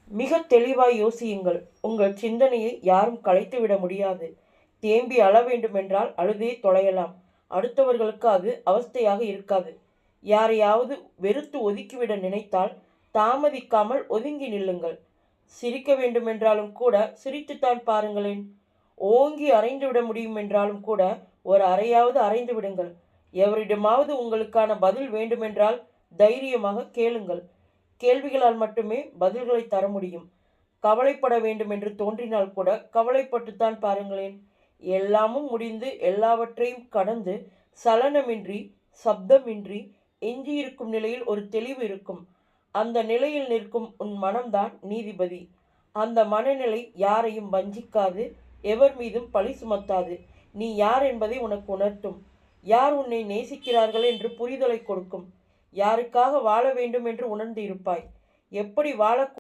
மிக தெளிவாய் யோசியுங்கள். உங்கள் சிந்தனையை யாரும் கலைத்துவிட முடியாது. தேம்பி அழ வேண்டுமென்றால் அழுதே தொலையலாம். அடுத்தவர்களுக்கு அது அவஸ்தையாக இருக்காது. யாரையாவது வெறுத்து ஒதுக்கிவிட நினைத்தால் தாமதிக்காமல் ஒதுங்கி நில்லுங்கள். சிரிக்க வேண்டுமென்றாலும் கூட சிரித்துத்தான் பாருங்களேன். ஓங்கி அறைந்துவிட முடியுமென்றாலும் கூட ஒரு அறையாவது அறைந்து விடுங்கள். எவரிடமாவது உங்களுக்கான பதில் வேண்டுமென்றால் தைரியமாக கேளுங்கள். கேள்விகளால் மட்டுமே பதில்களை தர முடியும். கவலைப்பட வேண்டும் என்று தோன்றினால் கூட கவலைப்பட்டுத்தான் பாருங்களேன். எல்லாமும் முடிந்து எல்லாவற்றையும் கடந்து சலனமின்றி சப்தமின்றி எஞ்சியிருக்கும் நிலையில் ஒரு தெளிவு இருக்கும். அந்த நிலையில் நிற்கும் உன் மனம்தான் நீதிபதி. அந்த மனநிலை யாரையும் வஞ்சிக்காது, எவர் மீதும் பழி சுமத்தாது. நீ யார் என்பதை உனக்கு உணர்த்தும். யார் உன்னை நேசிக்கிறார்கள் என்று புரிதலை கொடுக்கும். யாருக்காக வாழ வேண்டும் என்று உணர்ந்து இருப்பாய். எப்படி வாழ